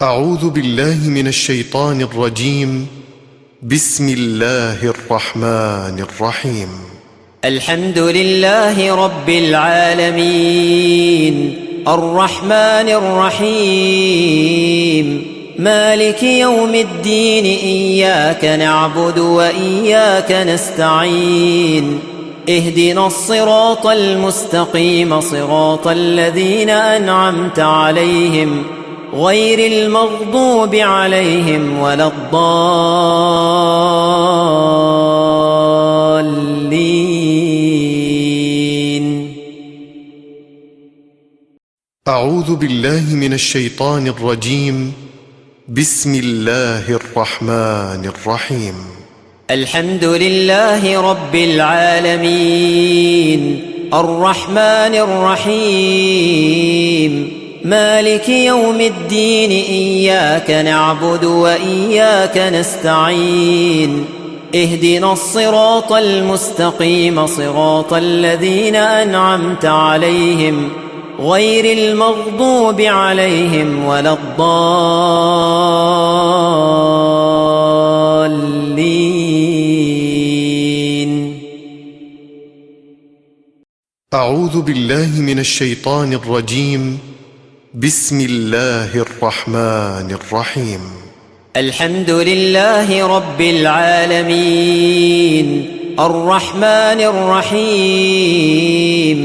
أعوذ بالله من الشيطان الرجيم. بسم الله الرحمن الرحيم. الحمد لله رب العالمين الرحمن الرحيم مالك يوم الدين إياك نعبد وإياك نستعين اهدنا الصراط المستقيم صراط الذين أنعمت عليهم غير المغضوب عليهم ولا الضالين. أعوذ بالله من الشيطان الرجيم. بسم الله الرحمن الرحيم. الحمد لله رب العالمين الرحمن الرحيم مالك يوم الدين إياك نعبد وإياك نستعين اهدنا الصراط المستقيم صراط الذين أنعمت عليهم غير المغضوب عليهم ولا الضالين. أعوذ بالله من الشيطان الرجيم. بسم الله الرحمن الرحيم. الحمد لله رب العالمين الرحمن الرحيم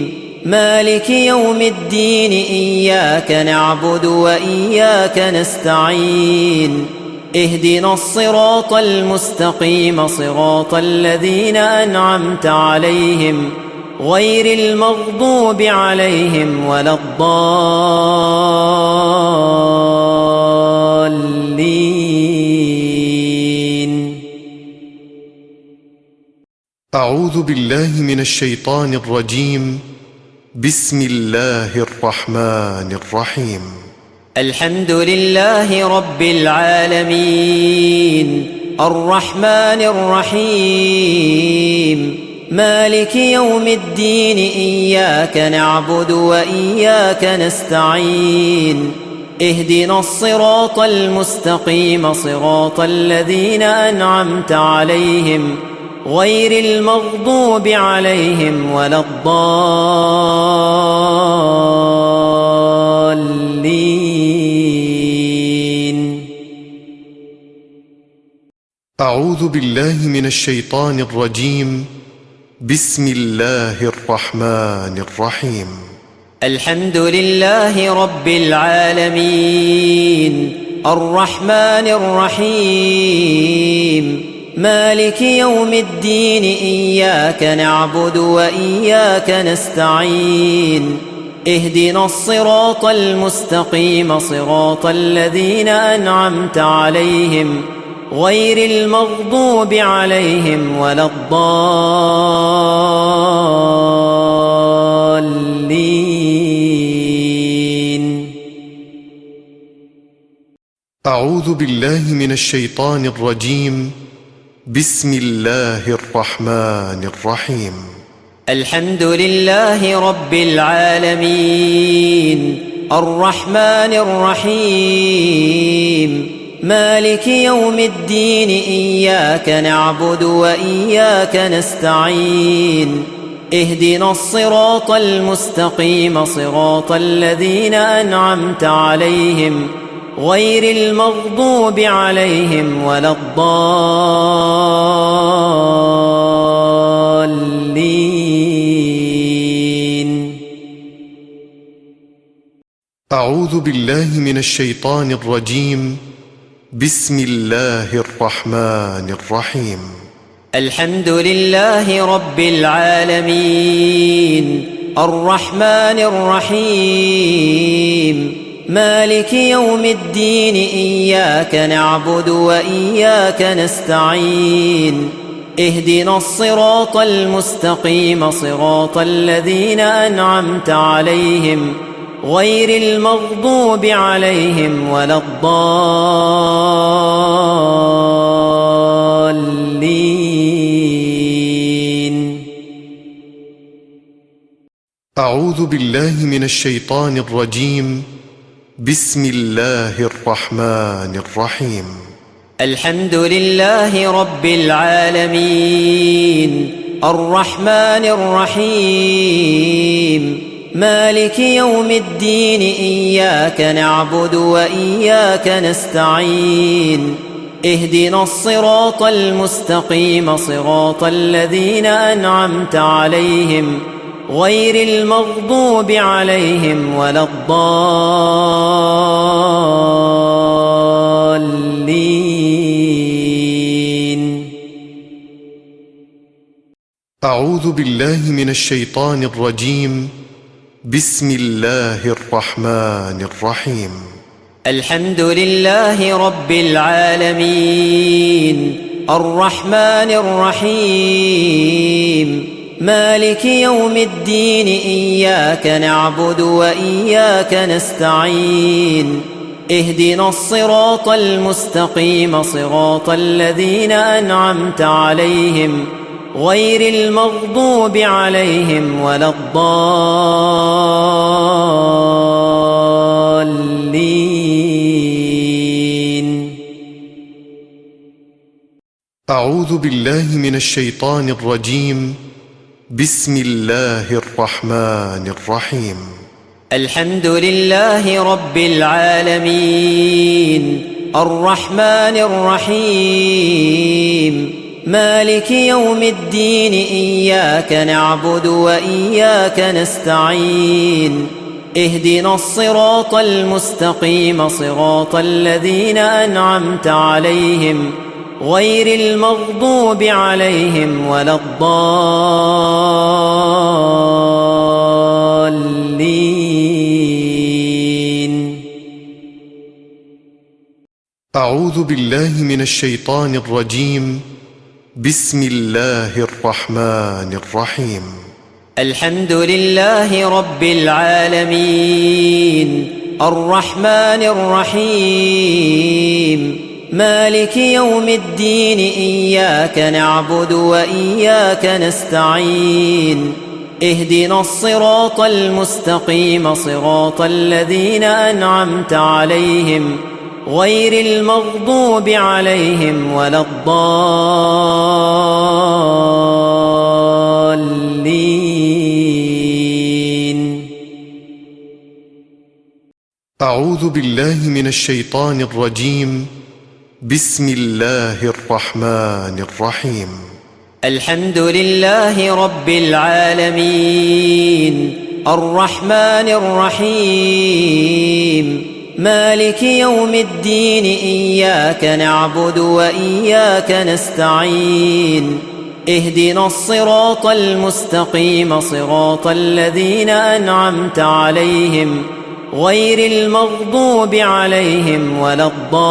مالك يوم الدين إياك نعبد وإياك نستعين اهدنا الصراط المستقيم صراط الذين أنعمت عليهم غير المغضوب عليهم ولا الضالين. أعوذ بالله من الشيطان الرجيم. بسم الله الرحمن الرحيم. الحمد لله رب العالمين الرحمن الرحيم مالك يوم الدين إياك نعبد وإياك نستعين اهدنا الصراط المستقيم صراط الذين أنعمت عليهم غير المغضوب عليهم ولا الضالين. أعوذ بالله من الشيطان الرجيم. بسم الله الرحمن الرحيم. الحمد لله رب العالمين الرحمن الرحيم مالك يوم الدين إياك نعبد وإياك نستعين اهدنا الصراط المستقيم صراط الذين أنعمت عليهم غير المغضوب عليهم ولا الضالين. أعوذ بالله من الشيطان الرجيم. بسم الله الرحمن الرحيم. الحمد لله رب العالمين الرحمن الرحيم مالك يوم الدين إياك نعبد وإياك نستعين اهدنا الصراط المستقيم صراط الذين أنعمت عليهم غير المغضوب عليهم ولا الضالين. أعوذ بالله من الشيطان الرجيم. بسم الله الرحمن الرحيم. الحمد لله رب العالمين الرحمن الرحيم مالك يوم الدين إياك نعبد وإياك نستعين اهدنا الصراط المستقيم صراط الذين أنعمت عليهم غير المغضوب عليهم ولا الضالين. أعوذ بالله من الشيطان الرجيم. بسم الله الرحمن الرحيم. الحمد لله رب العالمين الرحمن الرحيم مالك يوم الدين إياك نعبد وإياك نستعين اهدنا الصراط المستقيم صراط الذين أنعمت عليهم غير المغضوب عليهم ولا الضالين. أعوذ بالله من الشيطان الرجيم. بسم الله الرحمن الرحيم. الحمد لله رب العالمين الرحمن الرحيم مالك يوم الدين إياك نعبد وإياك نستعين اهدنا الصراط المستقيم صراط الذين أنعمت عليهم غير المغضوب عليهم ولا الضالين. أعوذ بالله من الشيطان الرجيم. بسم الله الرحمن الرحيم. الحمد لله رب العالمين الرحمن الرحيم مالك يوم الدين إياك نعبد وإياك نستعين اهدنا الصراط المستقيم صراط الذين أنعمت عليهم غير المغضوب عليهم ولا الضالين. أعوذ بالله من الشيطان الرجيم. بسم الله الرحمن الرحيم. الحمد لله رب العالمين الرحمن الرحيم مالك يوم الدين إياك نعبد وإياك نستعين اهدنا الصراط المستقيم صراط الذين أنعمت عليهم غير المغضوب عليهم ولا الضالين. أعوذ بالله من الشيطان الرجيم. بسم الله الرحمن الرحيم. الحمد لله رب العالمين الرحمن الرحيم مالك يوم الدين إياك نعبد وإياك نستعين اهدنا الصراط المستقيم صراط الذين أنعمت عليهم غير المغضوب عليهم ولا الضالين.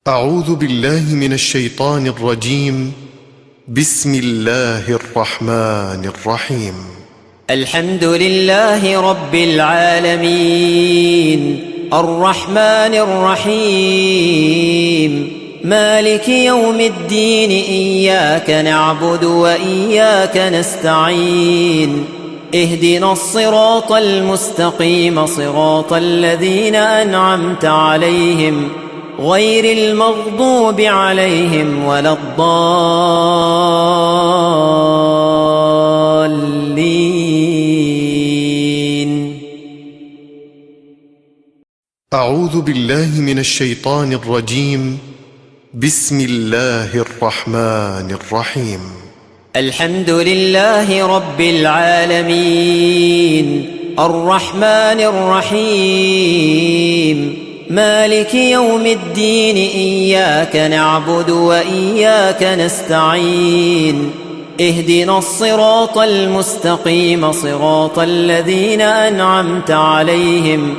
أعوذ بالله من الشيطان الرجيم. بسم الله الرحمن الرحيم. الحمد لله رب العالمين الرحمن الرحيم مالك يوم الدين إياك نعبد وإياك نستعين اهدنا الصراط المستقيم صراط الذين أنعمت عليهم غير المغضوب عليهم ولا الضالين. أعوذ بالله من الشيطان الرجيم. بسم الله الرحمن الرحيم. الحمد لله رب العالمين الرحمن الرحيم مالك يوم الدين إياك نعبد وإياك نستعين اهدنا الصراط المستقيم صراط الذين أنعمت عليهم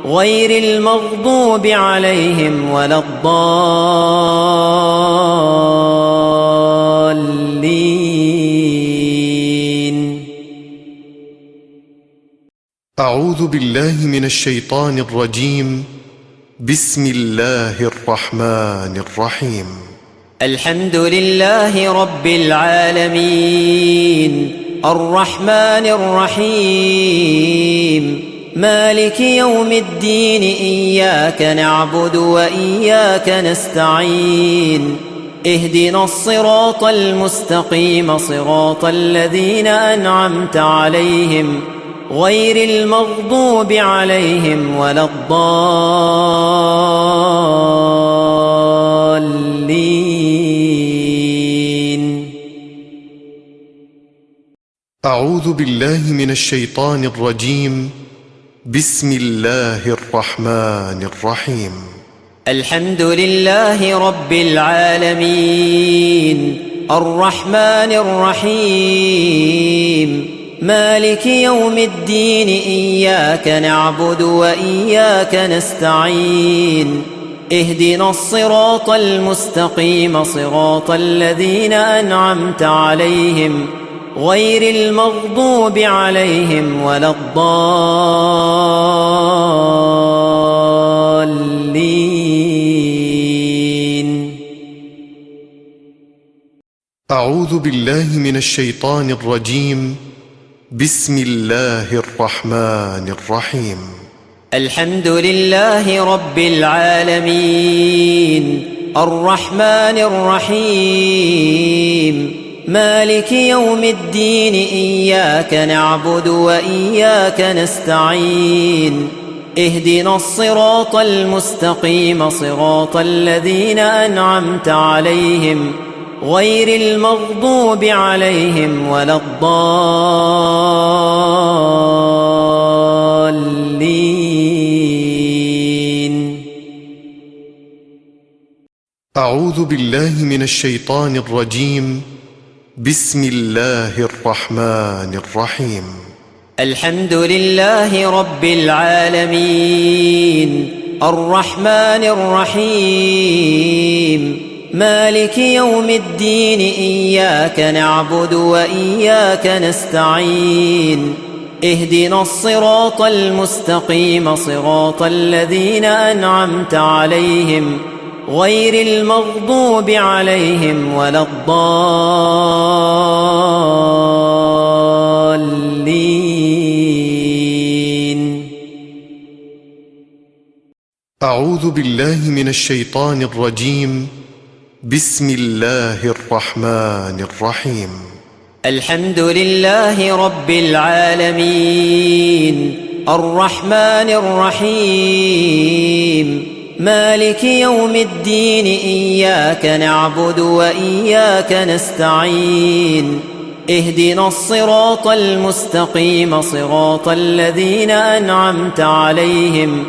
غير المغضوب عليهم ولا الضالين. أعوذ بالله من الشيطان الرجيم. بسم الله الرحمن الرحيم. الحمد لله رب العالمين الرحمن الرحيم مالك يوم الدين إياك نعبد وإياك نستعين اهدنا الصراط المستقيم صراط الذين أنعمت عليهم غير المغضوب عليهم ولا الضالين. أعوذ بالله من الشيطان الرجيم. بسم الله الرحمن الرحيم. الحمد لله رب العالمين الرحمن الرحيم مالك يوم الدين إياك نعبد وإياك نستعين اهدنا الصراط المستقيم صراط الذين أنعمت عليهم غير المغضوب عليهم ولا الضالين. أعوذ بالله من الشيطان الرجيم. بسم الله الرحمن الرحيم. الحمد لله رب العالمين الرحمن الرحيم مالك يوم الدين إياك نعبد وإياك نستعين اهدنا الصراط المستقيم صراط الذين أنعمت عليهم غير المغضوب عليهم ولا الضالين. أعوذ بالله من الشيطان الرجيم. بسم الله الرحمن الرحيم. الحمد لله رب العالمين الرحمن الرحيم مالك يوم الدين إياك نعبد وإياك نستعين اهدنا الصراط المستقيم صراط الذين أنعمت عليهم غير المغضوب عليهم ولا الضالين. أعوذ بالله من الشيطان الرجيم. بسم الله الرحمن الرحيم. الحمد لله رب العالمين الرحمن الرحيم مالك يوم الدين إياك نعبد وإياك نستعين اهدنا الصراط المستقيم صراط الذين أنعمت عليهم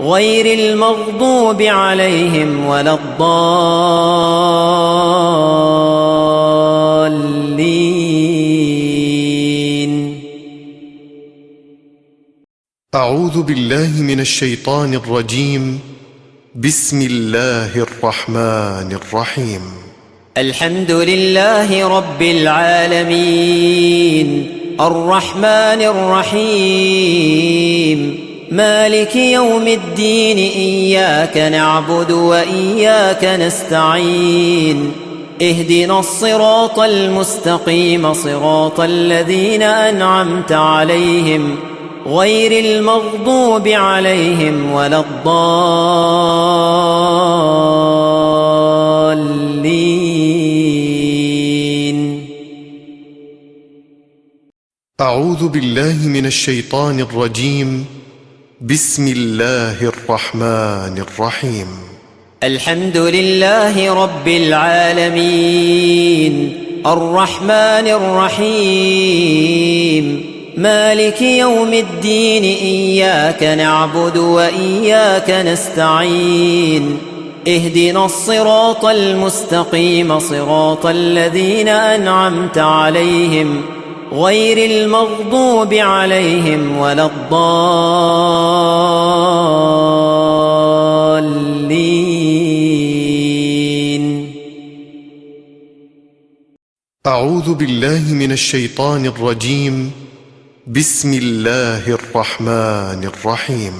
غير المغضوب عليهم ولا الضالين. أعوذ بالله من الشيطان الرجيم. بسم الله الرحمن الرحيم. الحمد لله رب العالمين الرحمن الرحيم مالك يوم الدين إياك نعبد وإياك نستعين اهدنا الصراط المستقيم صراط الذين أنعمت عليهم غير المغضوب عليهم ولا الضالين. أعوذ بالله من الشيطان الرجيم. بسم الله الرحمن الرحيم. الحمد لله رب العالمين الرحمن الرحيم مالك يوم الدين إياك نعبد وإياك نستعين اهدنا الصراط المستقيم صراط الذين أنعمت عليهم غير المغضوب عليهم ولا الضالين. أعوذ بالله من الشيطان الرجيم. بسم الله الرحمن الرحيم.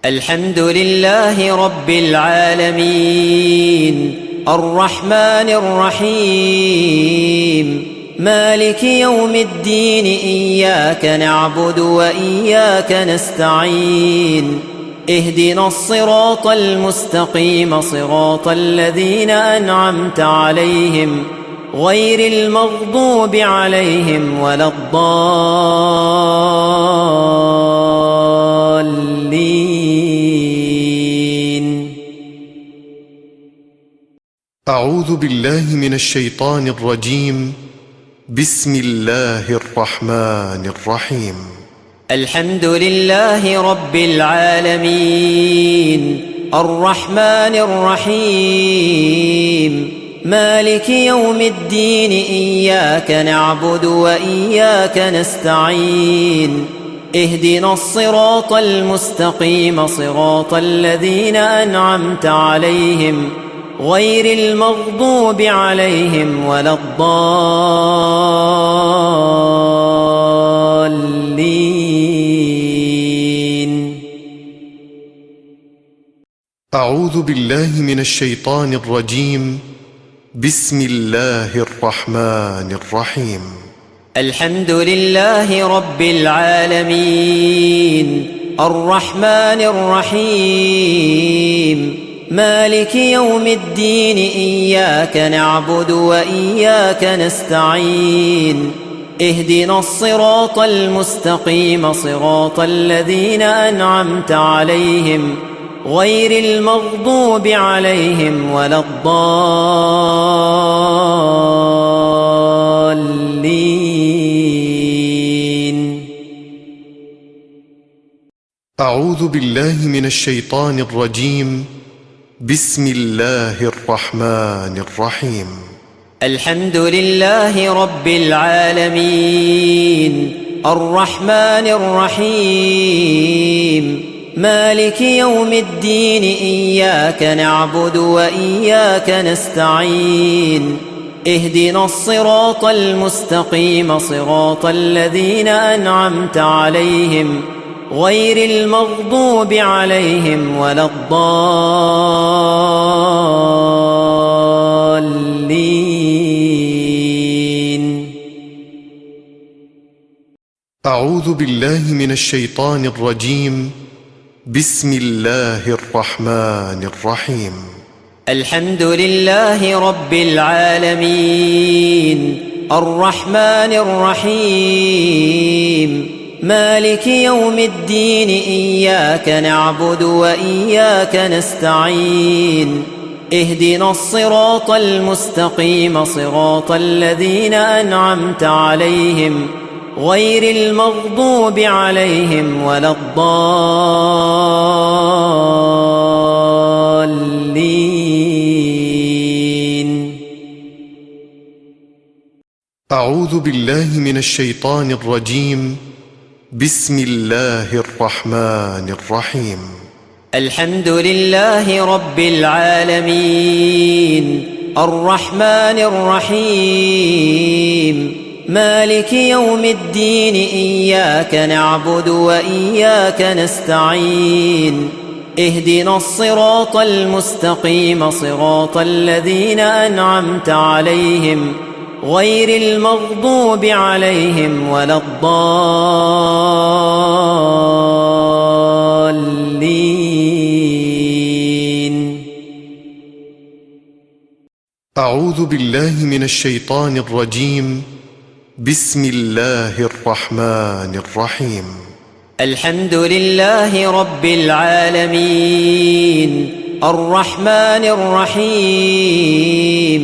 الحمد لله رب العالمين الرحمن الرحيم مالك يوم الدين إياك نعبد وإياك نستعين اهدنا الصراط المستقيم صراط الذين أنعمت عليهم غير المغضوب عليهم ولا الضالين. أعوذ بالله من الشيطان الرجيم. بسم الله الرحمن الرحيم. الحمد لله رب العالمين الرحمن الرحيم مالك يوم الدين إياك نعبد وإياك نستعين اهدنا الصراط المستقيم صراط الذين أنعمت عليهم غير المغضوب عليهم ولا الضالين. أعوذ بالله من الشيطان الرجيم. بسم الله الرحمن الرحيم. الحمد لله رب العالمين الرحمن الرحيم مالك يوم الدين إياك نعبد وإياك نستعين اهدنا الصراط المستقيم صراط الذين أنعمت عليهم غير المغضوب عليهم ولا الضالين. أعوذ بالله من الشيطان الرجيم. بسم الله الرحمن الرحيم. الحمد لله رب العالمين الرحمن الرحيم مالك يوم الدين إياك نعبد وإياك نستعين اهدنا الصراط المستقيم صراط الذين أنعمت عليهم غير المغضوب عليهم ولا الضالين. أعوذ بالله من الشيطان الرجيم. بسم الله الرحمن الرحيم. الحمد لله رب العالمين الرحمن الرحيم مالك يوم الدين إياك نعبد وإياك نستعين اهدنا الصراط المستقيم صراط الذين أنعمت عليهم غير المغضوب عليهم ولا الضالين. أعوذ بالله من الشيطان الرجيم. بسم الله الرحمن الرحيم. الحمد لله رب العالمين الرحمن الرحيم مالك يوم الدين إياك نعبد وإياك نستعين اهدنا الصراط المستقيم صراط الذين أنعمت عليهم غير المغضوب عليهم ولا الضالين. أعوذ بالله من الشيطان الرجيم. بسم الله الرحمن الرحيم. الحمد لله رب العالمين الرحمن الرحيم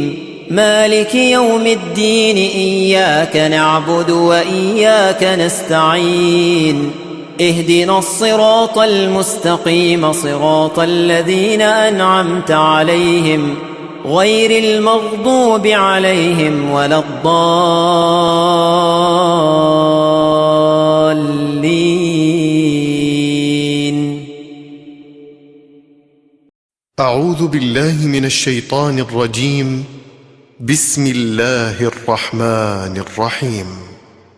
مالك يوم الدين إياك نعبد وإياك نستعين اهدنا الصراط المستقيم صراط الذين أنعمت عليهم غير المغضوب عليهم ولا الضالين. أعوذ بالله من الشيطان الرجيم. بسم الله الرحمن الرحيم.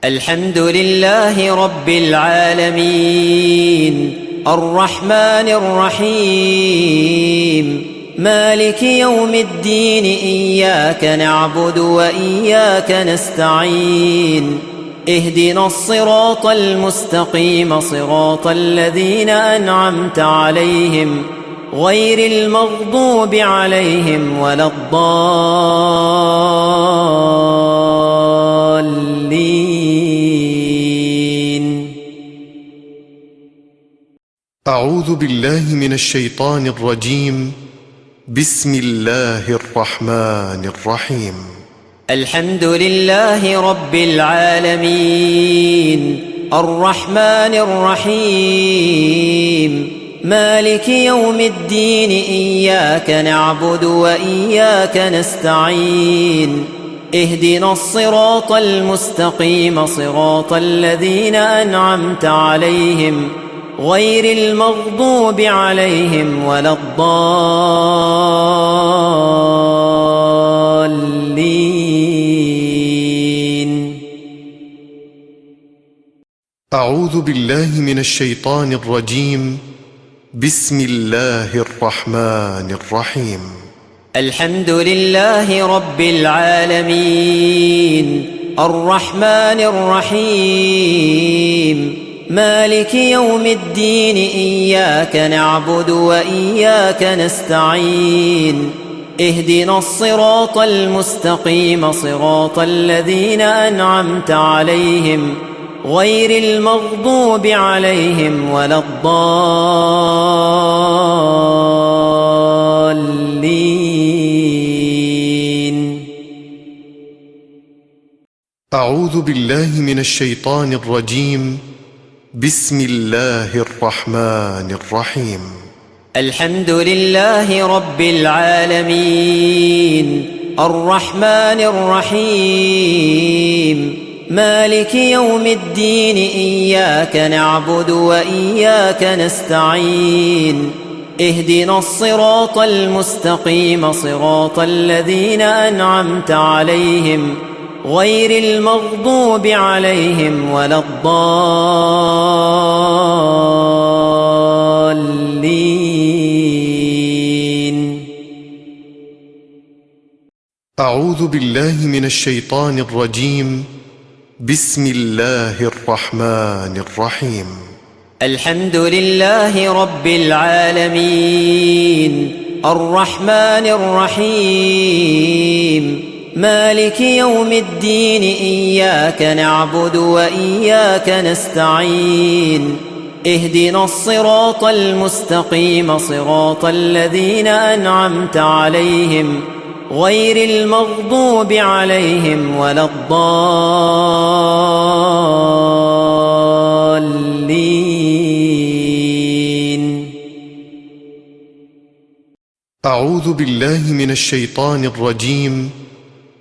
الحمد لله رب العالمين الرحمن الرحيم مالك يوم الدين إياك نعبد وإياك نستعين اهدنا الصراط المستقيم صراط الذين أنعمت عليهم غير المغضوب عليهم ولا الضالين. أعوذ بالله من الشيطان الرجيم. بسم الله الرحمن الرحيم. الحمد لله رب العالمين الرحمن الرحيم مالك يوم الدين إياك نعبد وإياك نستعين اهدنا الصراط المستقيم صراط الذين أنعمت عليهم غير المغضوب عليهم ولا الضالين. أعوذ بالله من الشيطان الرجيم. بسم الله الرحمن الرحيم. الحمد لله رب العالمين الرحمن الرحيم مالك يوم الدين إياك نعبد وإياك نستعين اهدنا الصراط المستقيم صراط الذين أنعمت عليهم غير المغضوب عليهم ولا الضالين. أعوذ بالله من الشيطان الرجيم. بسم الله الرحمن الرحيم. الحمد لله رب العالمين الرحمن الرحيم مالك يوم الدين إياك نعبد وإياك نستعين اهدنا الصراط المستقيم صراط الذين أنعمت عليهم غير المغضوب عليهم ولا الضالين. أعوذ بالله من الشيطان الرجيم. بسم الله الرحمن الرحيم. الحمد لله رب العالمين الرحمن الرحيم مالك يوم الدين إياك نعبد وإياك نستعين اهدنا الصراط المستقيم صراط الذين أنعمت عليهم غير المغضوب عليهم ولا الضالين. أعوذ بالله من الشيطان الرجيم.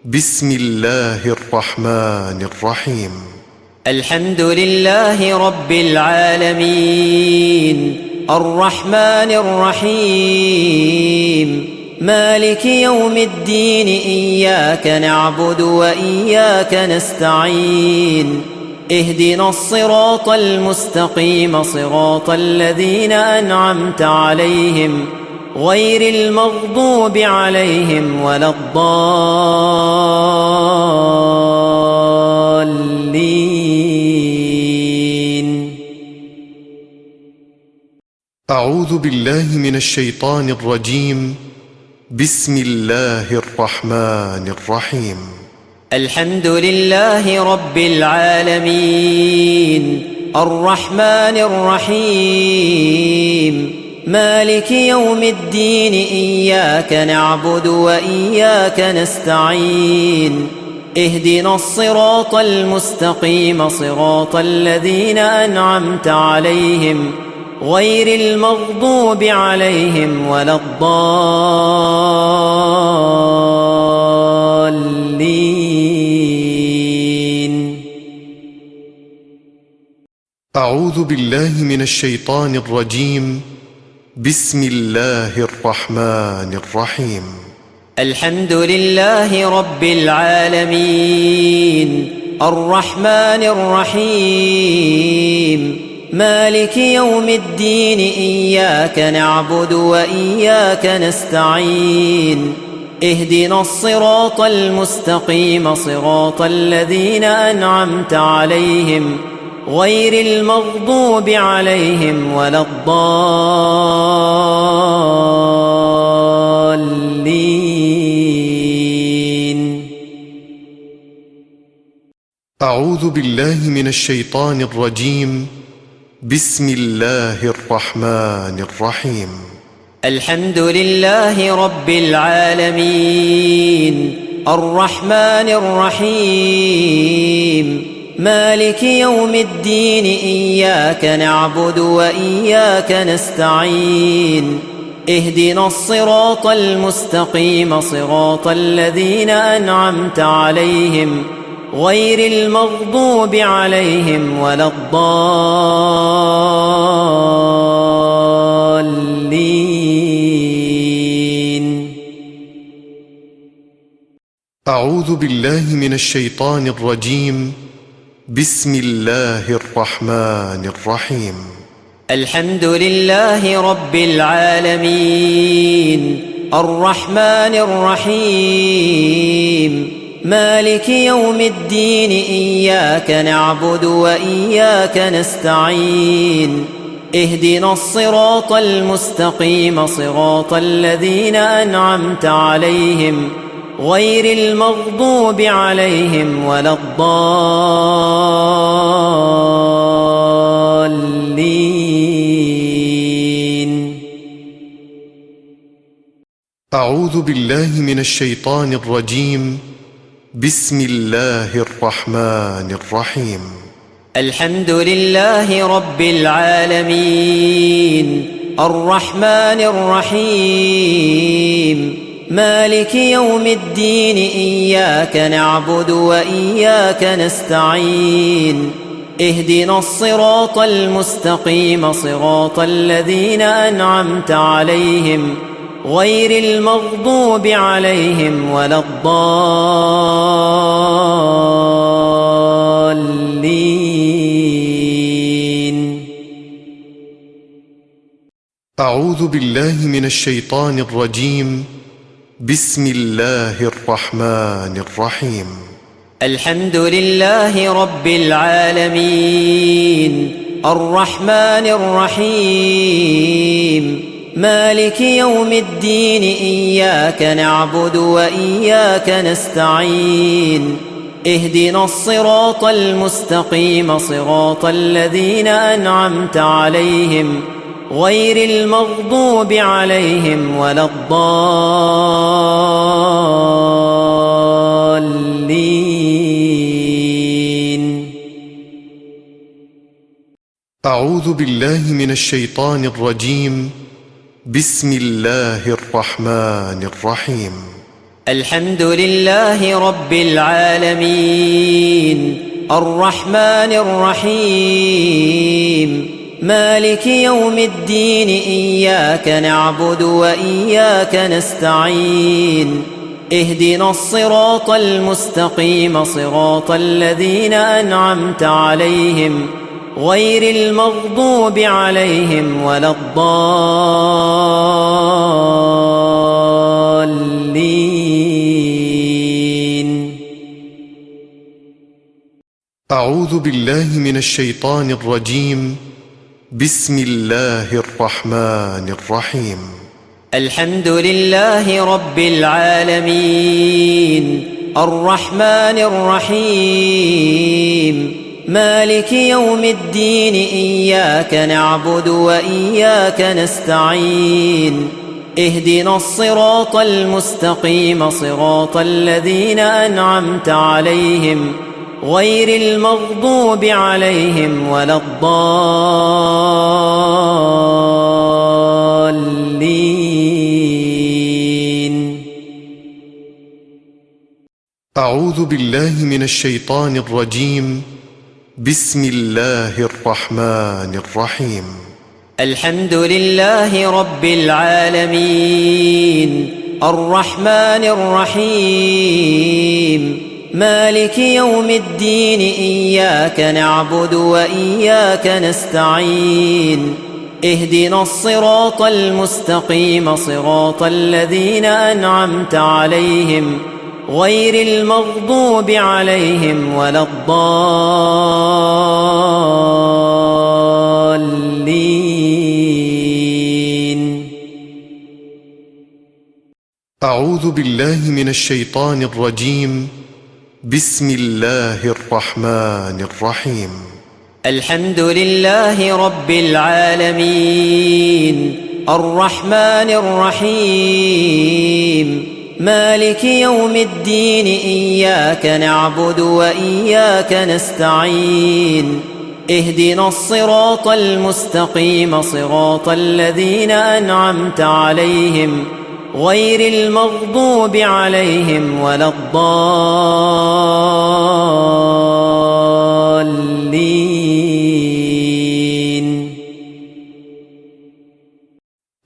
بسم الله الرحمن الرحيم. الحمد لله رب العالمين الرحمن الرحيم مالك يوم الدين إياك نعبد وإياك نستعين اهدنا الصراط المستقيم صراط الذين أنعمت عليهم غير المغضوب عليهم ولا الضالين. أعوذ بالله من الشيطان الرجيم. بسم الله الرحمن الرحيم. الحمد لله رب العالمين الرحمن الرحيم مالك يوم الدين إياك نعبد وإياك نستعين اهدنا الصراط المستقيم صراط الذين أنعمت عليهم غير المغضوب عليهم ولا الضالين. أعوذ بالله من الشيطان الرجيم. بسم الله الرحمن الرحيم. الحمد لله رب العالمين الرحمن الرحيم مالك يوم الدين إياك نعبد وإياك نستعين اهدنا الصراط المستقيم صراط الذين أنعمت عليهم غير المغضوب عليهم ولا الضالين. أعوذ بالله من الشيطان الرجيم. بسم الله الرحمن الرحيم. الحمد لله رب العالمين الرحمن الرحيم مالك يوم الدين إياك نعبد وإياك نستعين اهدنا الصراط المستقيم صراط الذين أنعمت عليهم غير المغضوب عليهم ولا الضالين. أعوذ بالله من الشيطان الرجيم. بسم الله الرحمن الرحيم. الحمد لله رب العالمين الرحمن الرحيم مالك يوم الدين إياك نعبد وإياك نستعين اهدنا الصراط المستقيم صراط الذين أنعمت عليهم غير المغضوب عليهم ولا الضالين. أعوذ بالله من الشيطان الرجيم. بسم الله الرحمن الرحيم. الحمد لله رب العالمين الرحمن الرحيم مالك يوم الدين إياك نعبد وإياك نستعين اهدنا الصراط المستقيم صراط الذين أنعمت عليهم غير المغضوب عليهم ولا الضالين. أعوذ بالله من الشيطان الرجيم. بسم الله الرحمن الرحيم. الحمد لله رب العالمين الرحمن الرحيم مالك يوم الدين إياك نعبد وإياك نستعين اهدنا الصراط المستقيم صراط الذين أنعمت عليهم غير المغضوب عليهم ولا الضالين. أعوذ بالله من الشيطان الرجيم. بسم الله الرحمن الرحيم. الحمد لله رب العالمين الرحمن الرحيم مالك يوم الدين إياك نعبد وإياك نستعين اهدنا الصراط المستقيم صراط الذين أنعمت عليهم غير المغضوب عليهم ولا الضالين. أعوذ بالله من الشيطان الرجيم. بسم الله الرحمن الرحيم. الحمد لله رب العالمين الرحمن الرحيم مالك يوم الدين إياك نعبد وإياك نستعين اهدنا الصراط المستقيم صراط الذين أنعمت عليهم غير المغضوب عليهم ولا الضالين. أعوذ بالله من الشيطان الرجيم. بسم الله الرحمن الرحيم. الحمد لله رب العالمين الرحمن الرحيم مالك يوم الدين إياك نعبد وإياك نستعين اهدنا الصراط المستقيم صراط الذين أنعمت عليهم غير المغضوب عليهم ولا الضالين. أعوذ بالله من الشيطان الرجيم. بسم الله الرحمن الرحيم. الحمد لله رب العالمين الرحمن الرحيم مالك يوم الدين إياك نعبد وإياك نستعين اهدنا الصراط المستقيم صراط الذين أنعمت عليهم غير المغضوب عليهم ولا الضالين.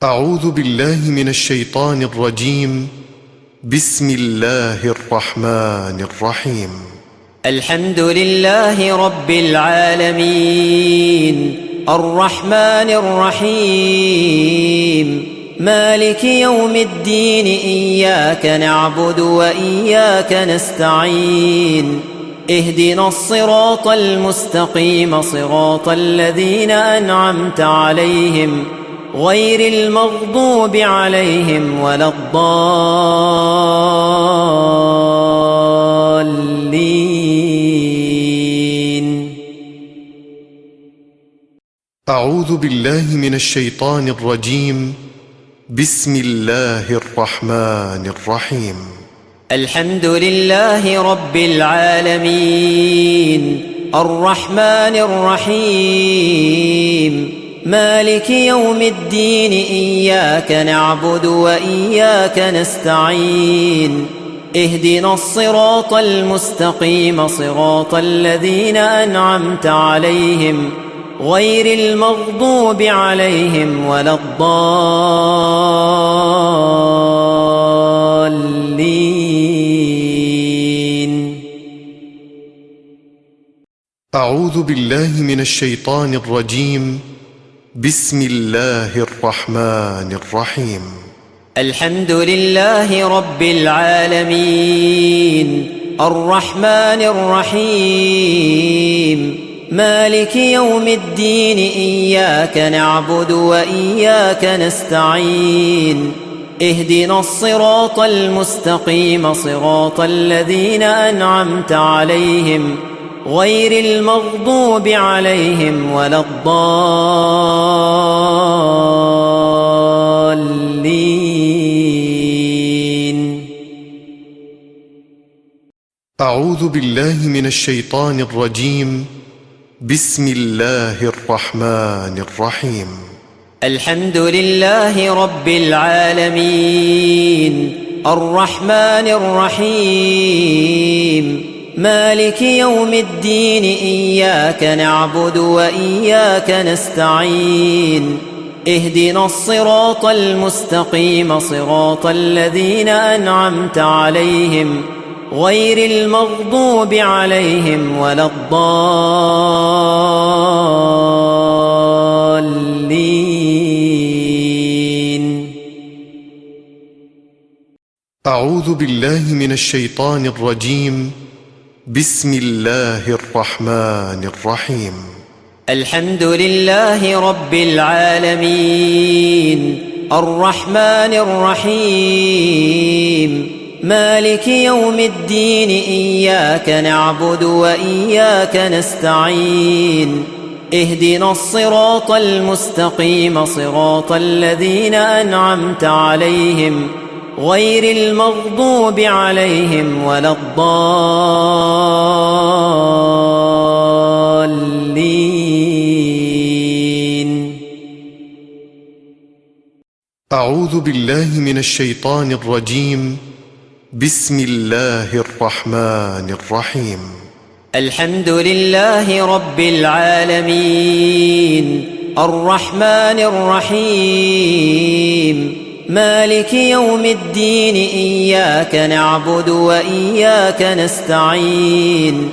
أعوذ بالله من الشيطان الرجيم. بسم الله الرحمن الرحيم. الحمد لله رب العالمين الرحمن الرحيم مالك يوم الدين إياك نعبد وإياك نستعين اهدنا الصراط المستقيم صراط الذين أنعمت عليهم غير المغضوب عليهم ولا الضالين. أعوذ بالله من الشيطان الرجيم. بسم الله الرحمن الرحيم. الحمد لله رب العالمين الرحمن الرحيم مالك يوم الدين إياك نعبد وإياك نستعين اهدنا الصراط المستقيم صراط الذين أنعمت عليهم غير المغضوب عليهم ولا الضالين. أعوذ بالله من الشيطان الرجيم. بسم الله الرحمن الرحيم. الحمد لله رب العالمين الرحمن الرحيم مالك يوم الدين إياك نعبد وإياك نستعين اهدنا الصراط المستقيم صراط الذين أنعمت عليهم غير المغضوب عليهم ولا الضالين. أعوذ بالله من الشيطان الرجيم. بسم الله الرحمن الرحيم. الحمد لله رب العالمين الرحمن الرحيم مالك يوم الدين إياك نعبد وإياك نستعين اهدنا الصراط المستقيم صراط الذين أنعمت عليهم غير المغضوب عليهم ولا الضالين. أعوذ بالله من الشيطان الرجيم. بسم الله الرحمن الرحيم. الحمد لله رب العالمين الرحمن الرحيم مالك يوم الدين إياك نعبد وإياك نستعين اهدنا الصراط المستقيم صراط الذين أنعمت عليهم غير المغضوب عليهم ولا الضالين. أعوذ بالله من الشيطان الرجيم. بسم الله الرحمن الرحيم. الحمد لله رب العالمين الرحمن الرحيم مالك يوم الدين إياك نعبد وإياك نستعين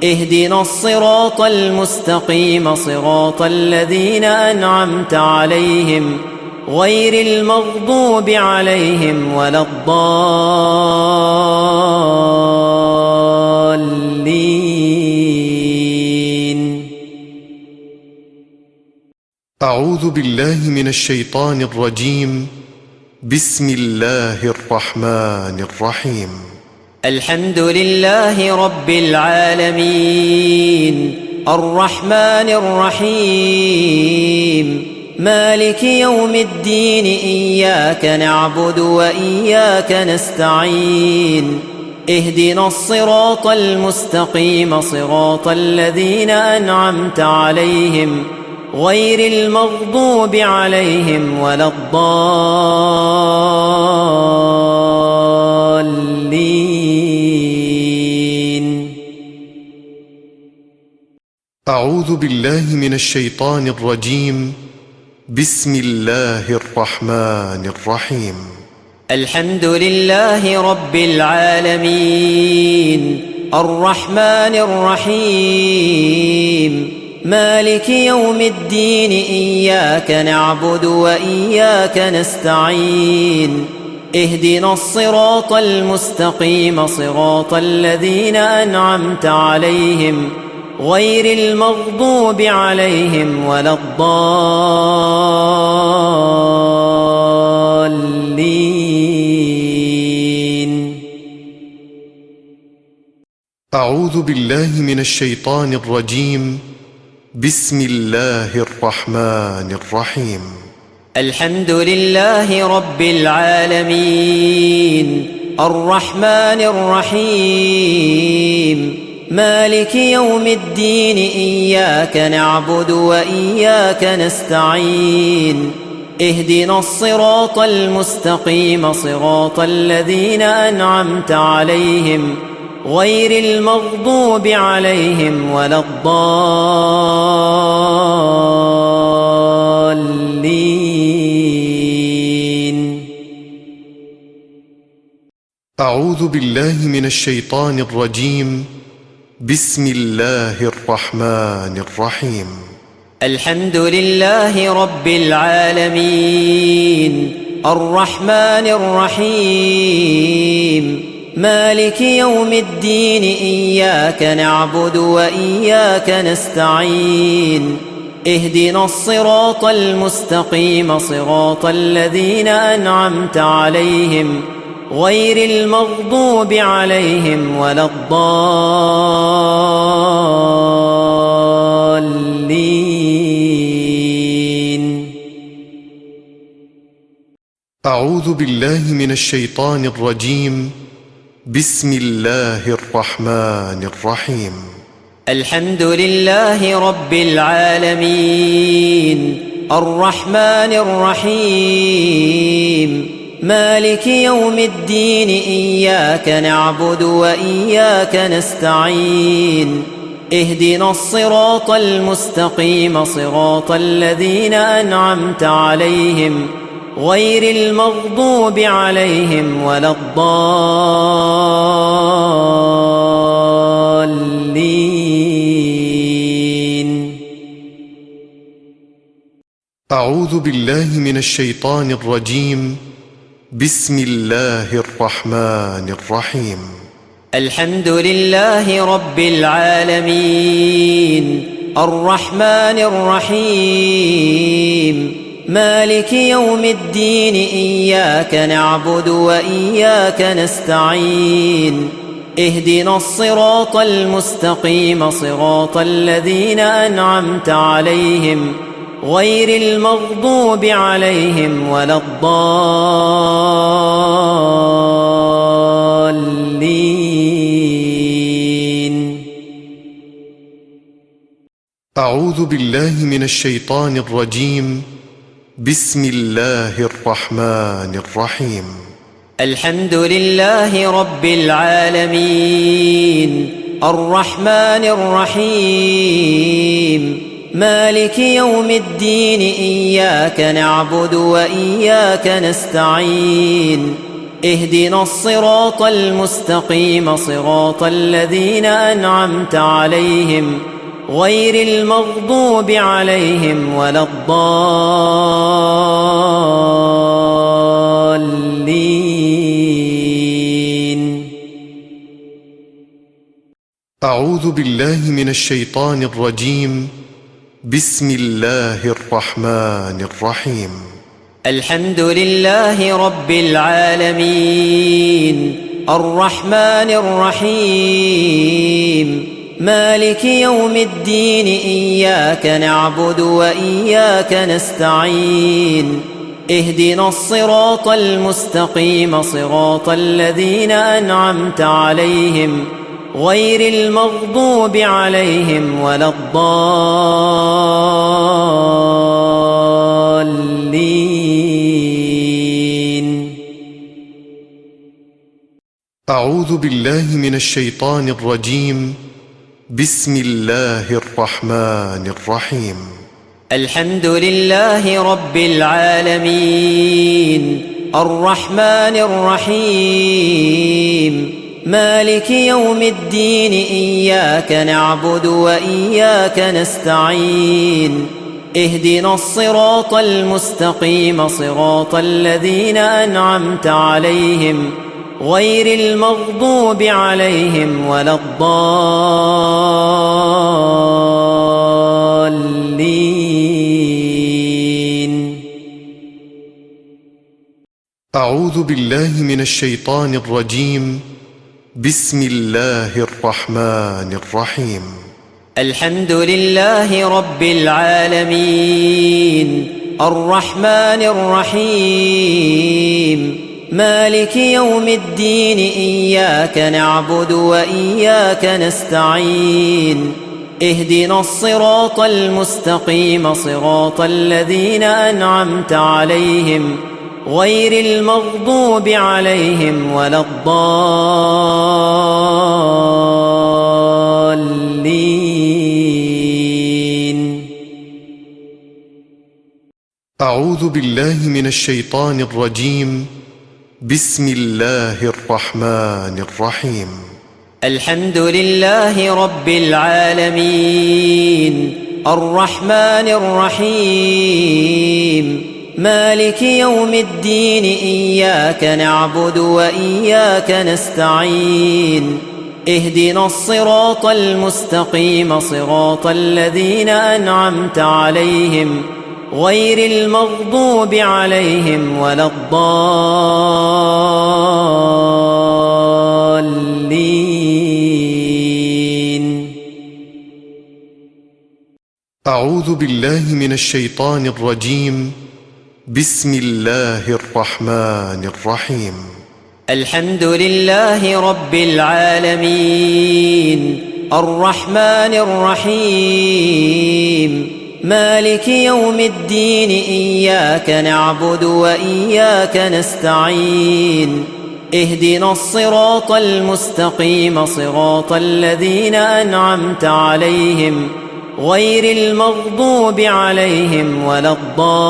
اهدنا الصراط المستقيم صراط الذين أنعمت عليهم غير المغضوب عليهم ولا الضالين. أعوذ بالله من الشيطان الرجيم. بسم الله الرحمن الرحيم. الحمد لله رب العالمين الرحمن الرحيم مالك يوم الدين إياك نعبد وإياك نستعين اهدنا الصراط المستقيم صراط الذين أنعمت عليهم غير المغضوب عليهم ولا الضالين. أعوذ بالله من الشيطان الرجيم. بسم الله الرحمن الرحيم. الحمد لله رب العالمين الرحمن الرحيم مالك يوم الدين إياك نعبد وإياك نستعين اهدنا الصراط المستقيم صراط الذين أنعمت عليهم غير المغضوب عليهم ولا الضالين. أعوذ بالله من الشيطان الرجيم. بسم الله الرحمن الرحيم. الحمد لله رب العالمين الرحمن الرحيم مالك يوم الدين إياك نعبد وإياك نستعين اهدنا الصراط المستقيم صراط الذين أنعمت عليهم غير المغضوب عليهم ولا الضالين. أعوذ بالله من الشيطان الرجيم. بسم الله الرحمن الرحيم. الحمد لله رب العالمين الرحمن الرحيم مالك يوم الدين إياك نعبد وإياك نستعين اهدنا الصراط المستقيم صراط الذين أنعمت عليهم غير المغضوب عليهم ولا الضالين. أعوذ بالله من الشيطان الرجيم. بسم الله الرحمن الرحيم. الحمد لله رب العالمين الرحمن الرحيم مالك يوم الدين إياك نعبد وإياك نستعين اهدنا الصراط المستقيم صراط الذين أنعمت عليهم غير المغضوب عليهم ولا الضالين. أعوذ بالله من الشيطان الرجيم. بسم الله الرحمن الرحيم. الحمد لله رب العالمين الرحمن الرحيم مالك يوم الدين إياك نعبد وإياك نستعين اهدنا الصراط المستقيم صراط الذين أنعمت عليهم غير المغضوب عليهم ولا الضالين. أعوذ بالله من الشيطان الرجيم. بسم الله الرحمن الرحيم. الحمد لله رب العالمين الرحمن الرحيم مالك يوم الدين إياك نعبد وإياك نستعين اهدنا الصراط المستقيم صراط الذين أنعمت عليهم غير المغضوب عليهم ولا الضالين. أعوذ بالله من الشيطان الرجيم. بسم الله الرحمن الرحيم. الحمد لله رب العالمين الرحمن الرحيم مالك يوم الدين إياك نعبد وإياك نستعين اهدنا الصراط المستقيم صراط الذين أنعمت عليهم غير المغضوب عليهم ولا الضالين. أعوذ بالله من الشيطان الرجيم. بسم الله الرحمن الرحيم. الحمد لله رب العالمين الرحمن الرحيم مالك يوم الدين إياك نعبد وإياك نستعين اهدنا الصراط المستقيم صراط الذين أنعمت عليهم غير المغضوب عليهم ولا الضالين. أعوذ بالله من الشيطان الرجيم. بسم الله الرحمن الرحيم. الحمد لله رب العالمين الرحمن الرحيم مالك يوم الدين إياك نعبد وإياك نستعين اهدنا الصراط المستقيم صراط الذين أنعمت عليهم غير المغضوب عليهم ولا الضالين. أعوذ بالله من الشيطان الرجيم. بسم الله الرحمن الرحيم. الحمد لله رب العالمين الرحمن الرحيم مالك يوم الدين إياك نعبد وإياك نستعين اهدنا الصراط المستقيم صراط الذين أنعمت عليهم غير المغضوب عليهم ولا الضالين. أعوذ بالله من الشيطان الرجيم. بسم الله الرحمن الرحيم. الحمد لله رب العالمين الرحمن الرحيم مالك يوم الدين إياك نعبد وإياك نستعين اهدنا الصراط المستقيم صراط الذين أنعمت عليهم غير المغضوب عليهم ولا الضالين.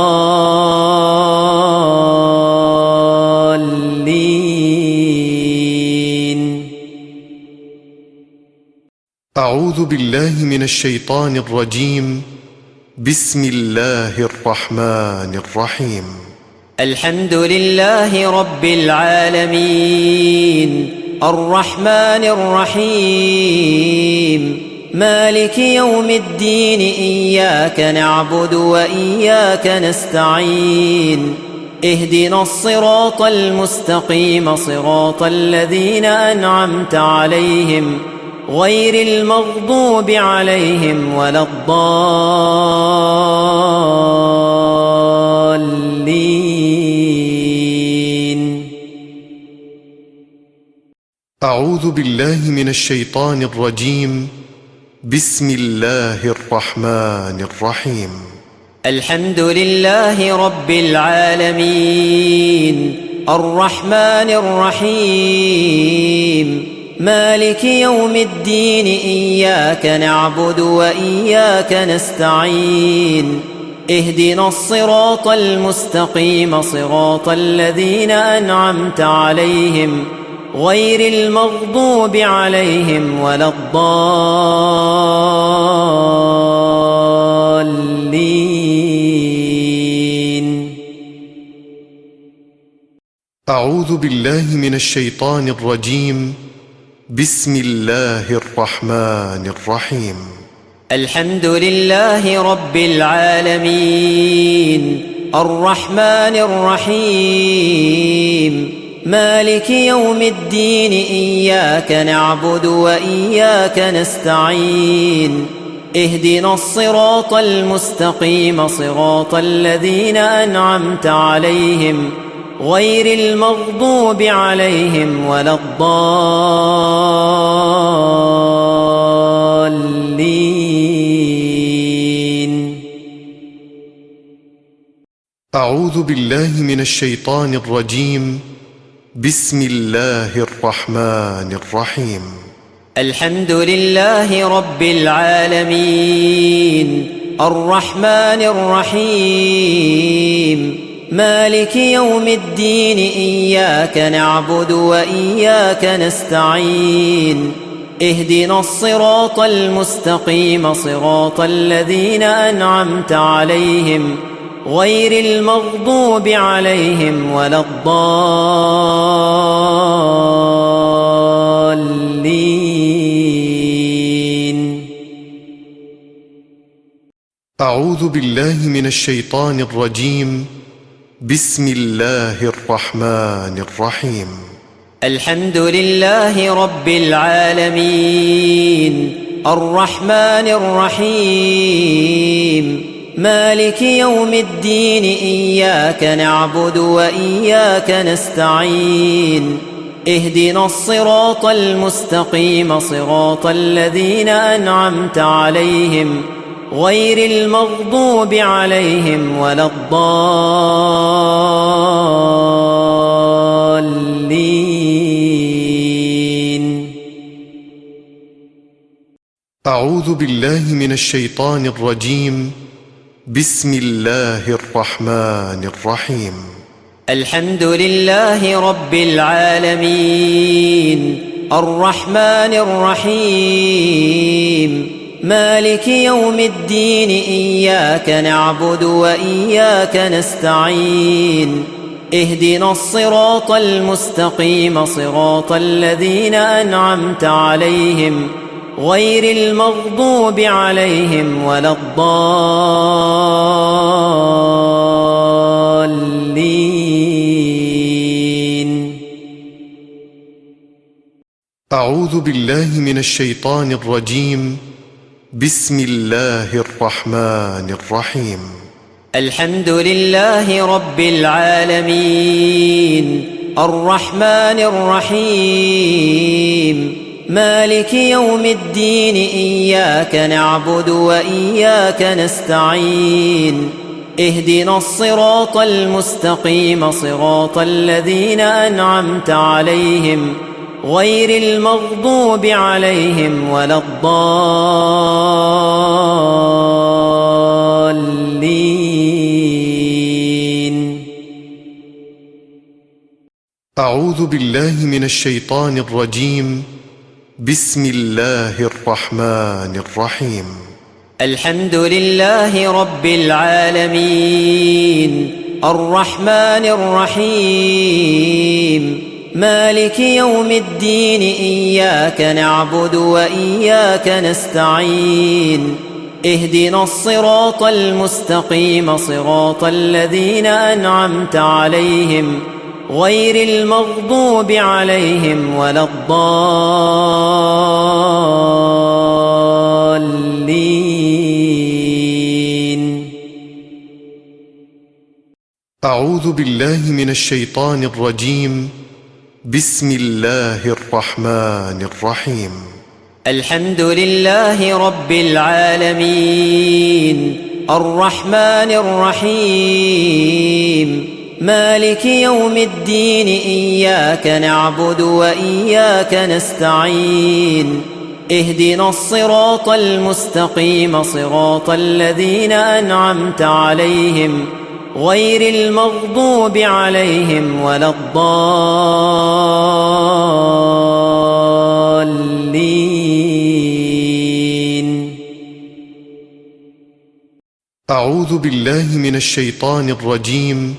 أعوذ بالله من الشيطان الرجيم. بسم الله الرحمن الرحيم. الحمد لله رب العالمين الرحمن الرحيم مالك يوم الدين إياك نعبد وإياك نستعين اهدنا الصراط المستقيم صراط الذين أنعمت عليهم غير المغضوب عليهم ولا الضالين. أعوذ بالله من الشيطان الرجيم. بسم الله الرحمن الرحيم. الحمد لله رب العالمين الرحمن الرحيم مالك يوم الدين إياك نعبد وإياك نستعين اهدنا الصراط المستقيم صراط الذين أنعمت عليهم غير المغضوب عليهم ولا الضالين. أعوذ بالله من الشيطان الرجيم. بسم الله الرحمن الرحيم. الحمد لله رب العالمين الرحمن الرحيم مالك يوم الدين إياك نعبد وإياك نستعين اهدنا الصراط المستقيم صراط الذين أنعمت عليهم غير المغضوب عليهم ولا الضالين. أعوذ بالله من الشيطان الرجيم. بسم الله الرحمن الرحيم. الحمد لله رب العالمين الرحمن الرحيم مالك يوم الدين إياك نعبد وإياك نستعين اهدنا الصراط المستقيم صراط الذين أنعمت عليهم غير المغضوب عليهم ولا الضالين. أعوذ بالله من الشيطان الرجيم. بسم الله الرحمن الرحيم. الحمد لله رب العالمين الرحمن الرحيم مالك يوم الدين إياك نعبد وإياك نستعين اهدنا الصراط المستقيم صراط الذين أنعمت عليهم غير المغضوب عليهم ولا الضالين. أعوذ بالله من الشيطان الرجيم. بسم الله الرحمن الرحيم. الحمد لله رب العالمين الرحمن الرحيم مالك يوم الدين إياك نعبد وإياك نستعين اهدنا الصراط المستقيم صراط الذين أنعمت عليهم غير المغضوب عليهم ولا الضالين. أعوذ بالله من الشيطان الرجيم. بسم الله الرحمن الرحيم. الحمد لله رب العالمين الرحمن الرحيم مالك يوم الدين إياك نعبد وإياك نستعين اهدنا الصراط المستقيم صراط الذين أنعمت عليهم غير المغضوب عليهم ولا الضالين. أعوذ بالله من الشيطان الرجيم. بسم الله الرحمن الرحيم. الحمد لله رب العالمين الرحمن الرحيم مالك يوم الدين إياك نعبد وإياك نستعين اهدنا الصراط المستقيم صراط الذين أنعمت عليهم غير المغضوب عليهم ولا الضالين. أعوذ بالله من الشيطان الرجيم. بسم الله الرحمن الرحيم. الحمد لله رب العالمين الرحمن الرحيم مالك يوم الدين إياك نعبد وإياك نستعين اهدنا الصراط المستقيم صراط الذين أنعمت عليهم غير المغضوب عليهم ولا الضالين. أعوذ بالله من الشيطان الرجيم.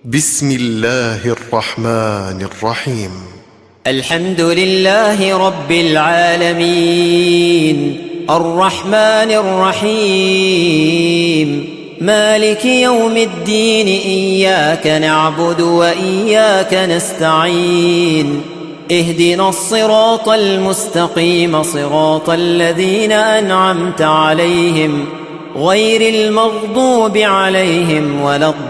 بسم الله الرحمن الرحيم. الحمد لله رب العالمين الرحمن الرحيم مالك يوم الدين إياك نعبد وإياك نستعين اهدنا الصراط المستقيم صراط الذين أنعمت عليهم غير المغضوب عليهم ولا الضالين.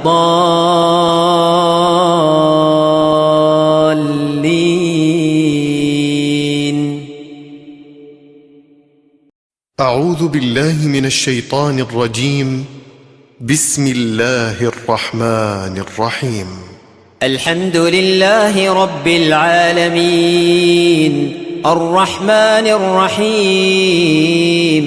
أعوذ بالله من الشيطان الرجيم. بسم الله الرحمن الرحيم. الحمد لله رب العالمين الرحمن الرحيم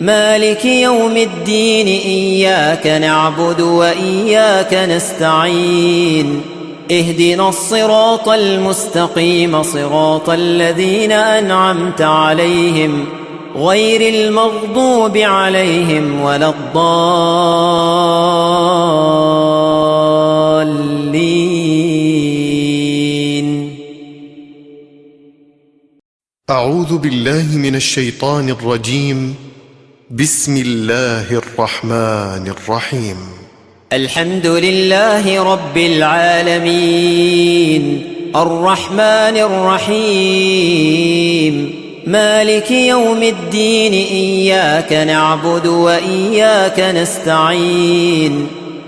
مالك يوم الدين إياك نعبد وإياك نستعين اهدنا الصراط المستقيم صراط الذين أنعمت عليهم غير المغضوب عليهم ولا الضالين. أعوذ بالله من الشيطان الرجيم. بسم الله الرحمن الرحيم. الحمد لله رب العالمين الرحمن الرحيم مالك يوم الدين إياك نعبد وإياك نستعين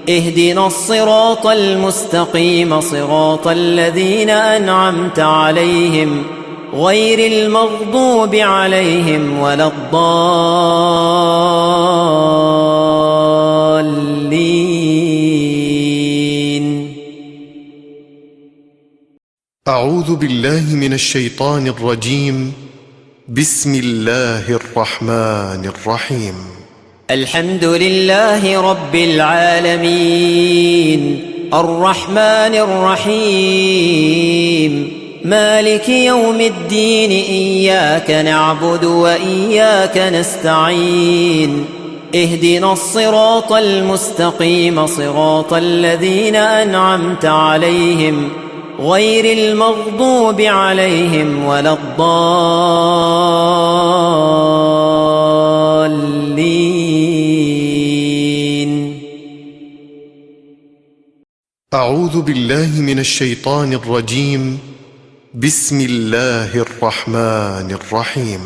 اهدنا الصراط المستقيم صراط الذين أنعمت عليهم غير المغضوب عليهم ولا الضالين. أعوذ بالله من الشيطان الرجيم. بسم الله الرحمن الرحيم. الحمد لله رب العالمين الرحمن الرحيم مالك يوم الدين إياك نعبد وإياك نستعين اهدنا الصراط المستقيم صراط الذين أنعمت عليهم غير المغضوب عليهم ولا الضالين. أعوذ بالله من الشيطان الرجيم. بسم الله الرحمن الرحيم.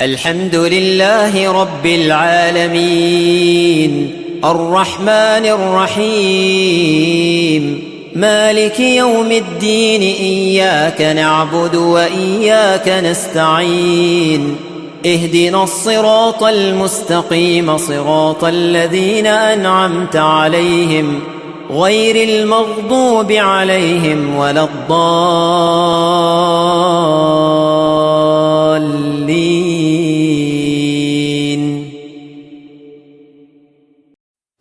الحمد لله رب العالمين الرحمن الرحيم مالك يوم الدين إياك نعبد وإياك نستعين اهدنا الصراط المستقيم صراط الذين أنعمت عليهم غير المغضوب عليهم ولا الضالين.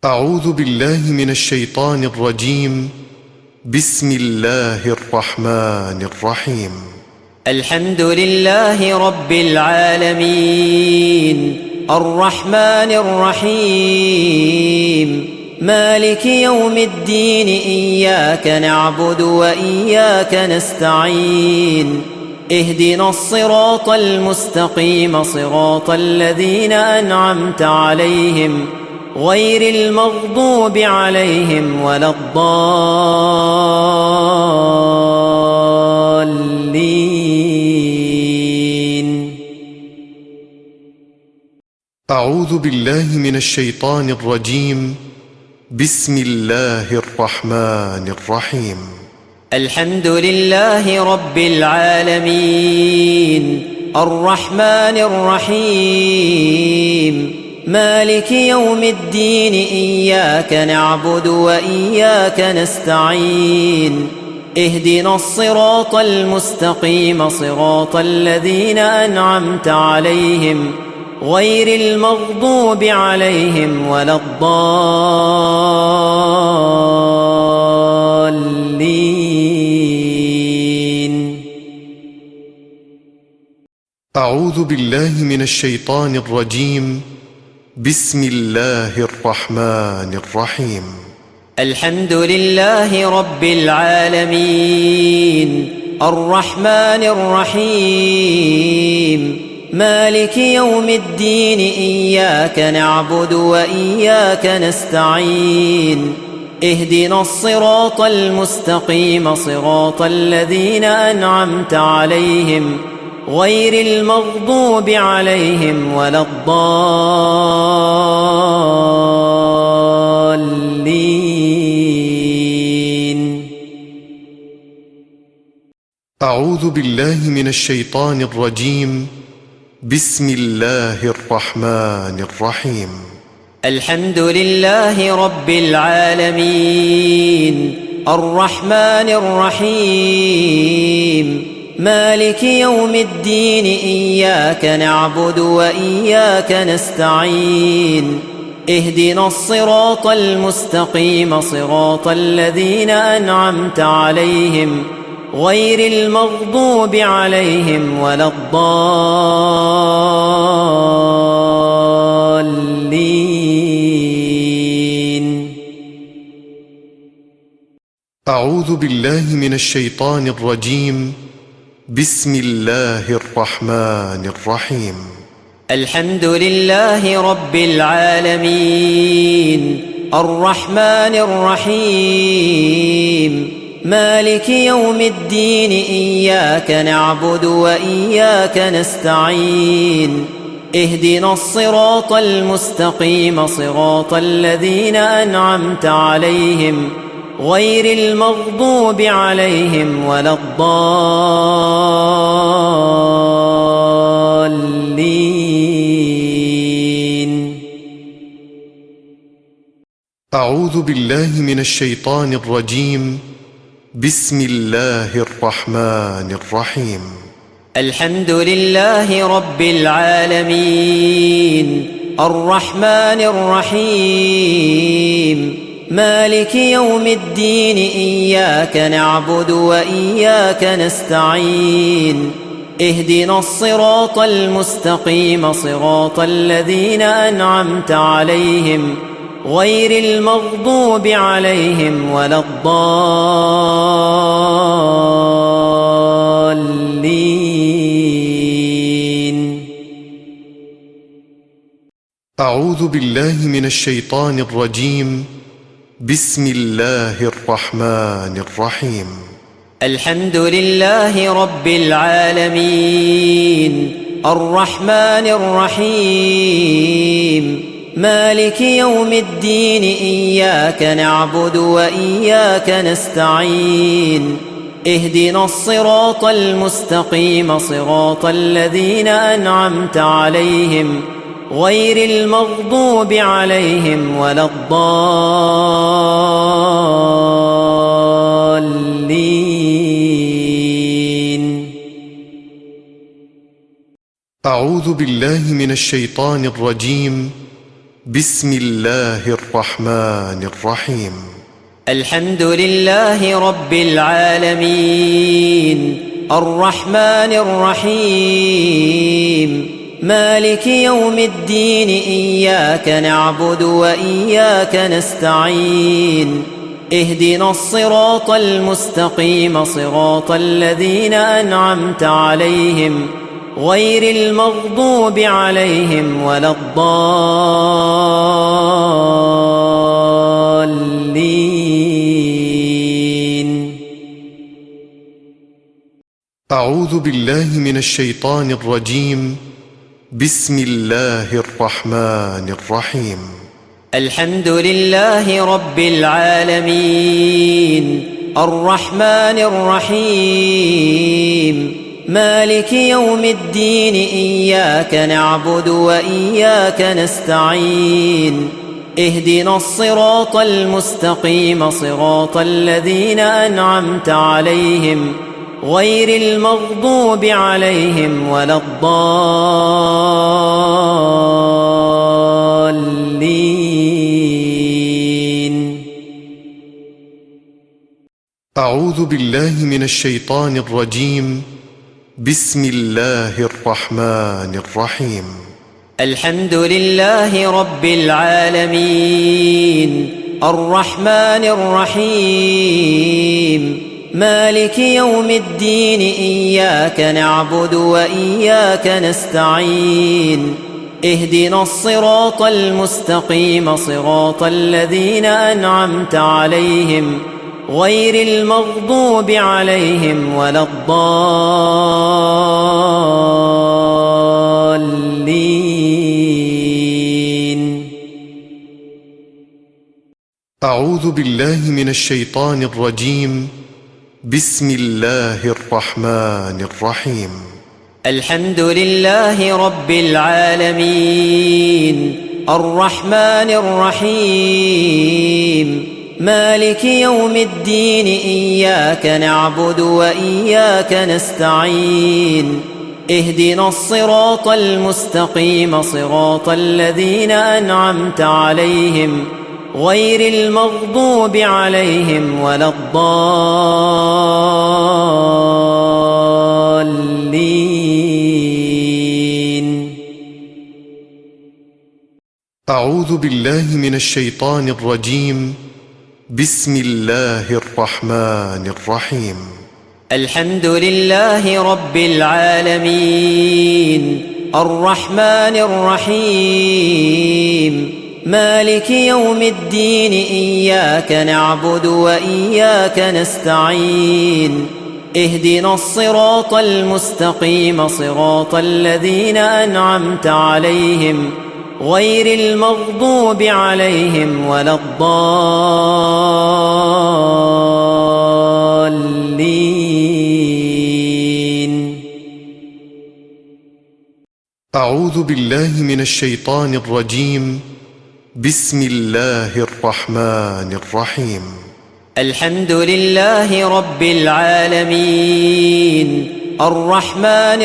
أعوذ بالله من الشيطان الرجيم. بسم الله الرحمن الرحيم. الحمد لله رب العالمين الرحمن الرحيم مالك يوم الدين إياك نعبد وإياك نستعين اهدنا الصراط المستقيم صراط الذين أنعمت عليهم غير المغضوب عليهم ولا الضالين. أعوذ بالله من الشيطان الرجيم. بسم الله الرحمن الرحيم. الحمد لله رب العالمين الرحمن الرحيم مالك يوم الدين إياك نعبد وإياك نستعين اهدنا الصراط المستقيم صراط الذين أنعمت عليهم غير المغضوب عليهم ولا الضالين. أعوذ بالله من الشيطان الرجيم. بسم الله الرحمن الرحيم. الحمد لله رب العالمين الرحمن الرحيم مالك يوم الدين إياك نعبد وإياك نستعين اهدنا الصراط المستقيم صراط الذين أنعمت عليهم غير المغضوب عليهم ولا الضالين. أعوذ بالله من الشيطان الرجيم. بسم الله الرحمن الرحيم. الحمد لله رب العالمين الرحمن الرحيم مالك يوم الدين إياك نعبد وإياك نستعين اهدنا الصراط المستقيم صراط الذين أنعمت عليهم غير المغضوب عليهم ولا الضالين. أعوذ بالله من الشيطان الرجيم. بسم الله الرحمن الرحيم. الحمد لله رب العالمين الرحمن الرحيم مالك يوم الدين إياك نعبد وإياك نستعين اهدنا الصراط المستقيم صراط الذين أنعمت عليهم غير المغضوب عليهم ولا الضالين. أعوذ بالله من الشيطان الرجيم. بسم الله الرحمن الرحيم. الحمد لله رب العالمين الرحمن الرحيم مالك يوم الدين إياك نعبد وإياك نستعين اهدنا الصراط المستقيم صراط الذين أنعمت عليهم غير المغضوب عليهم ولا الضالين. أعوذ بالله من الشيطان الرجيم. بسم الله الرحمن الرحيم. الحمد لله رب العالمين الرحمن الرحيم مالك يوم الدين إياك نعبد وإياك نستعين اهدنا الصراط المستقيم صراط الذين أنعمت عليهم غير المغضوب عليهم ولا الضالين. أعوذ بالله من الشيطان الرجيم. بسم الله الرحمن الرحيم. الحمد لله رب العالمين الرحمن الرحيم مالك يوم الدين إياك نعبد وإياك نستعين اهدنا الصراط المستقيم صراط الذين أنعمت عليهم غير المغضوب عليهم ولا الضالين. أعوذ بالله من الشيطان الرجيم. بسم الله الرحمن الرحيم. الحمد لله رب العالمين الرحمن الرحيم مالك يوم الدين إياك نعبد وإياك نستعين اهدنا الصراط المستقيم صراط الذين أنعمت عليهم غير المغضوب عليهم ولا الضالين. أعوذ بالله من الشيطان الرجيم. بسم الله الرحمن الرحيم. الحمد لله رب العالمين الرحمن الرحيم مالك يوم الدين إياك نعبد وإياك نستعين اهدنا الصراط المستقيم صراط الذين أنعمت عليهم غير المغضوب عليهم ولا الضالين. أعوذ بالله من الشيطان الرجيم. بسم الله الرحمن الرحيم. الحمد لله رب العالمين الرحمن الرحيم مالك يوم الدين إياك نعبد وإياك نستعين اهدنا الصراط المستقيم صراط الذين أنعمت عليهم غير المغضوب عليهم ولا الضالين. أعوذ بالله من الشيطان الرجيم. بسم الله الرحمن الرحيم. الحمد لله رب العالمين الرحمن الرحيم مالك يوم الدين إياك نعبد وإياك نستعين اهدنا الصراط المستقيم صراط الذين أنعمت عليهم غير المغضوب عليهم ولا الضالين. أعوذ بالله من الشيطان الرجيم. بسم الله الرحمن الرحيم. الحمد لله رب العالمين الرحمن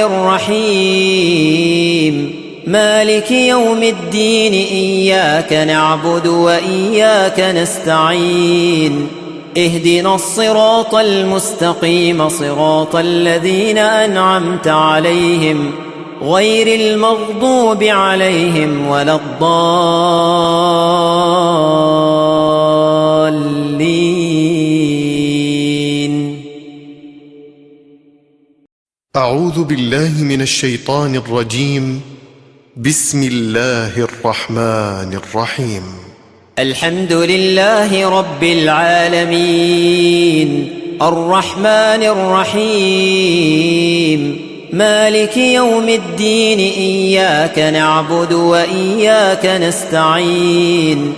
الرحيم مالك يوم الدين إياك نعبد وإياك نستعين اهدنا الصراط المستقيم صراط الذين أنعمت عليهم غير المغضوب عليهم ولا الضالين. أعوذ بالله من الشيطان الرجيم. بسم الله الرحمن الرحيم. الحمد لله رب العالمين الرحمن الرحيم مالك يوم الدين إياك نعبد وإياك نستعين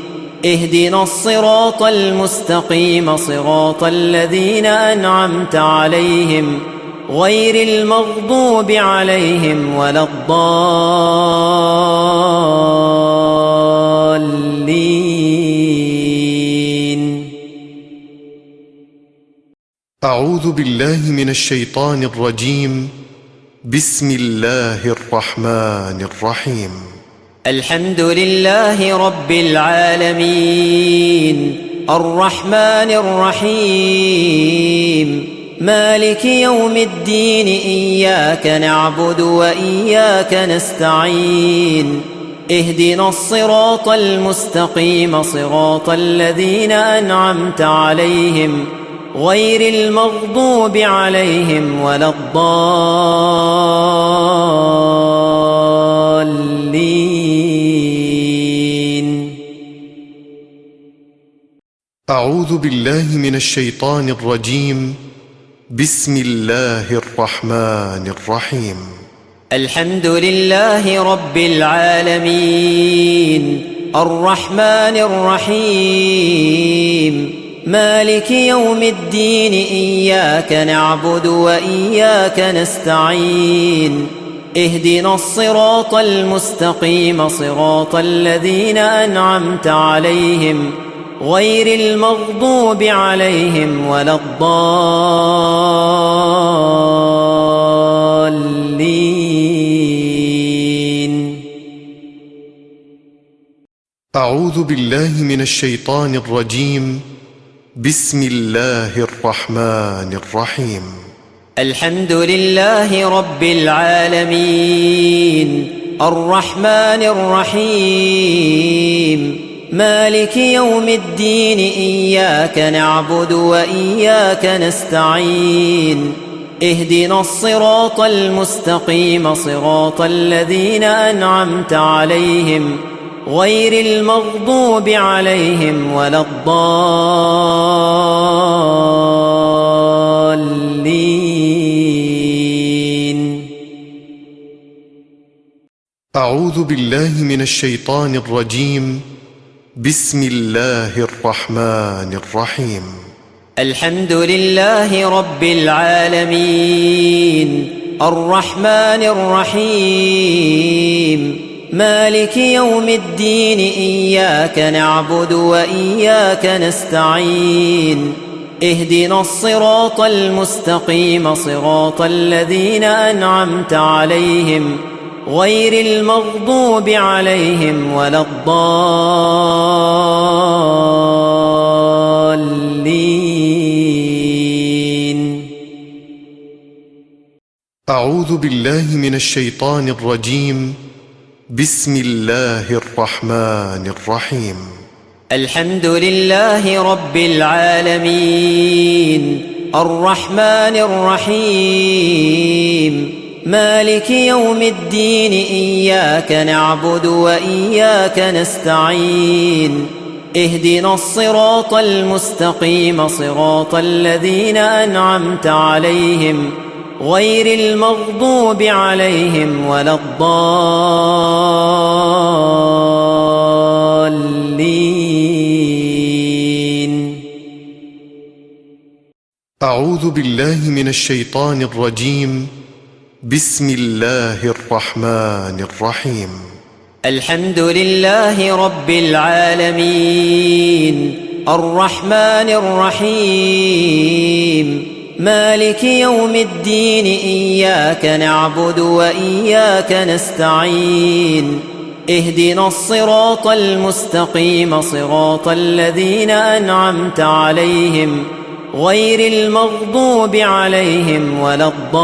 اهدنا الصراط المستقيم صراط الذين أنعمت عليهم غير المغضوب عليهم ولا الضالين. أعوذ بالله من الشيطان الرجيم. بسم الله الرحمن الرحيم. الحمد لله رب العالمين الرحمن الرحيم مالك يوم الدين إياك نعبد وإياك نستعين اهدنا الصراط المستقيم صراط الذين أنعمت عليهم غير المغضوب عليهم ولا الضالين. أعوذ بالله من الشيطان الرجيم. بسم الله الرحمن الرحيم. الحمد لله رب العالمين الرحمن الرحيم مالك يوم الدين إياك نعبد وإياك نستعين اهدنا الصراط المستقيم صراط الذين أنعمت عليهم غير المغضوب عليهم ولا الضالين. أعوذ بالله من الشيطان الرجيم. بسم الله الرحمن الرحيم. الحمد لله رب العالمين الرحمن الرحيم مالك يوم الدين إياك نعبد وإياك نستعين اهدنا الصراط المستقيم صراط الذين أنعمت عليهم غير المغضوب عليهم ولا الضالين. أعوذ بالله من الشيطان الرجيم. بسم الله الرحمن الرحيم. الحمد لله رب العالمين الرحمن الرحيم مالك يوم الدين إياك نعبد وإياك نستعين اهدنا الصراط المستقيم صراط الذين أنعمت عليهم غير المغضوب عليهم ولا الضالين. أعوذ بالله من الشيطان الرجيم. بسم الله الرحمن الرحيم. الحمد لله رب العالمين الرحمن الرحيم مالك يوم الدين إياك نعبد وإياك نستعين اهدنا الصراط المستقيم صراط الذين أنعمت عليهم غير المغضوب عليهم ولا الضالين. أعوذ بالله من الشيطان الرجيم. بسم الله الرحمن الرحيم. الحمد لله رب العالمين الرحمن الرحيم مالك يوم الدين إياك نعبد وإياك نستعين اهدنا الصراط المستقيم صراط الذين أنعمت عليهم غير المغضوب عليهم ولا الضالين.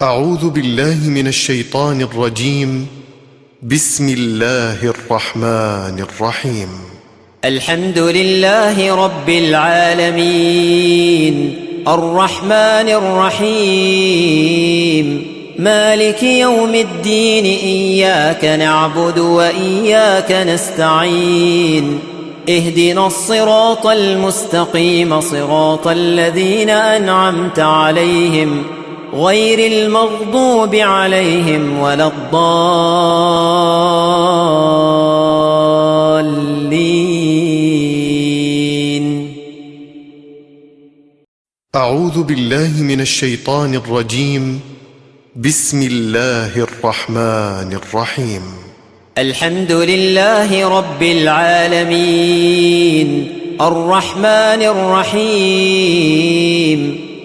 أعوذ بالله من الشيطان الرجيم. بسم الله الرحمن الرحيم. الحمد لله رب العالمين الرحمن الرحيم مالك يوم الدين إياك نعبد وإياك نستعين اهدنا الصراط المستقيم صراط الذين أنعمت عليهم غير المغضوب عليهم ولا الضالين. أعوذ بالله من الشيطان الرجيم. بسم الله الرحمن الرحيم. الحمد لله رب العالمين الرحمن الرحيم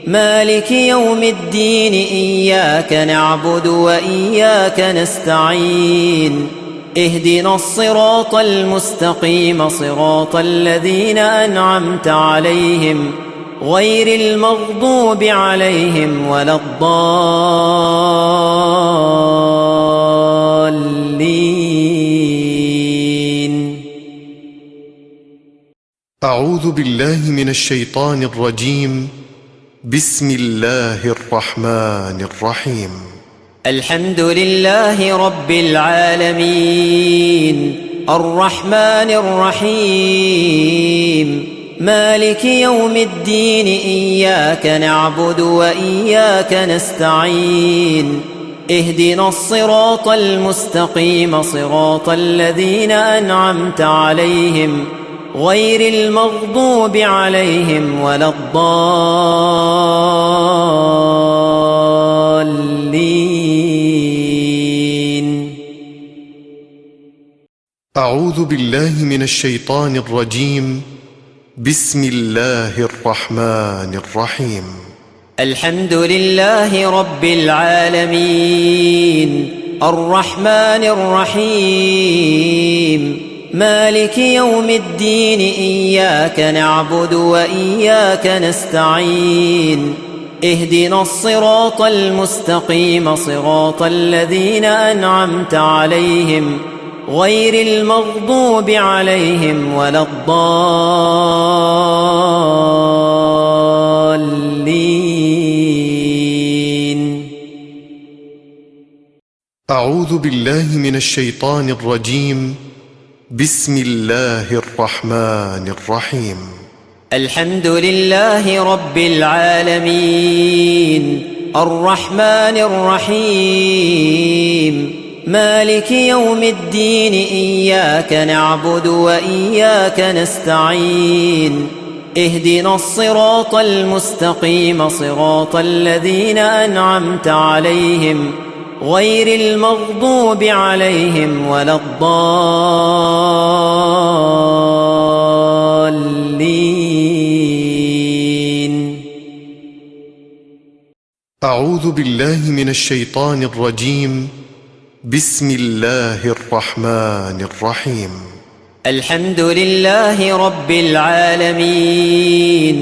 مالك يوم الدين إياك نعبد وإياك نستعين اهدنا الصراط المستقيم صراط الذين أنعمت عليهم غير المغضوب عليهم ولا الضالين. أعوذ بالله من الشيطان الرجيم. بسم الله الرحمن الرحيم. الحمد لله رب العالمين الرحمن الرحيم مالك يوم الدين إياك نعبد وإياك نستعين اهدنا الصراط المستقيم صراط الذين أنعمت عليهم غير المغضوب عليهم ولا الضالين. أعوذ بالله من الشيطان الرجيم. بسم الله الرحمن الرحيم. الحمد لله رب العالمين الرحمن الرحيم مالك يوم الدين إياك نعبد وإياك نستعين اهدنا الصراط المستقيم صراط الذين أنعمت عليهم غير المغضوب عليهم ولا الضالين. أعوذ بالله من الشيطان الرجيم. بسم الله الرحمن الرحيم. الحمد لله رب العالمين الرحمن الرحيم مالك يوم الدين إياك نعبد وإياك نستعين اهدنا الصراط المستقيم صراط الذين أنعمت عليهم غير المغضوب عليهم ولا الضالين. أعوذ بالله من الشيطان الرجيم. بسم الله الرحمن الرحيم. الحمد لله رب العالمين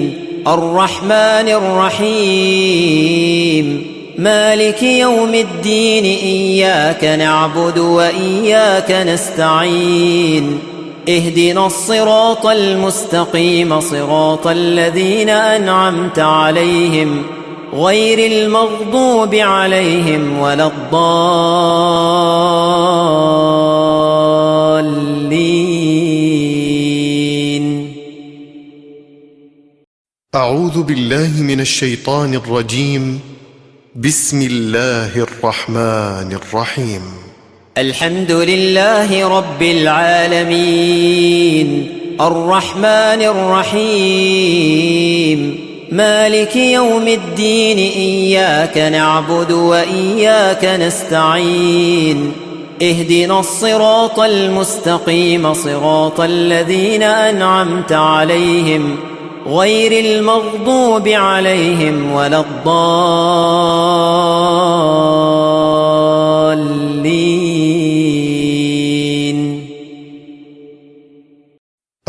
الرحمن الرحيم مالك يوم الدين إياك نعبد وإياك نستعين اهدنا الصراط المستقيم صراط الذين أنعمت عليهم غير المغضوب عليهم ولا الضالين. أعوذ بالله من الشيطان الرجيم. بسم الله الرحمن الرحيم. الحمد لله رب العالمين الرحمن الرحيم مالك يوم الدين إياك نعبد وإياك نستعين اهدنا الصراط المستقيم صراط الذين أنعمت عليهم غير المغضوب عليهم ولا الضالين.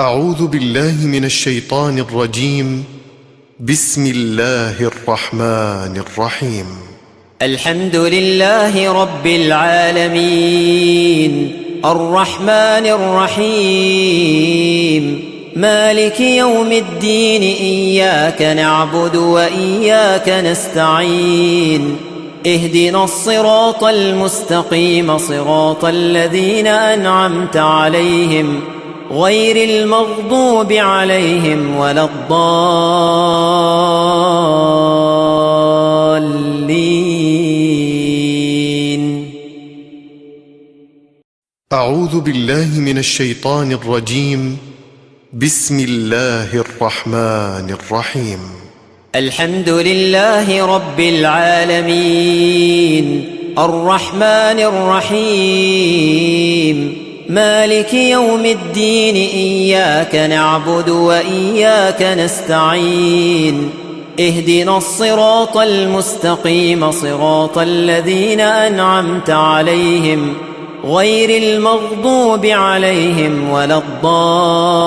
أعوذ بالله من الشيطان الرجيم. بسم الله الرحمن الرحيم. الحمد لله رب العالمين الرحمن الرحيم مالك يوم الدين إياك نعبد وإياك نستعين اهدنا الصراط المستقيم صراط الذين أنعمت عليهم غير المغضوب عليهم ولا الضالين. أعوذ بالله من الشيطان الرجيم. بسم الله الرحمن الرحيم. الحمد لله رب العالمين الرحمن الرحيم مالك يوم الدين إياك نعبد وإياك نستعين اهدنا الصراط المستقيم صراط الذين أنعمت عليهم غير المغضوب عليهم ولا الضالين.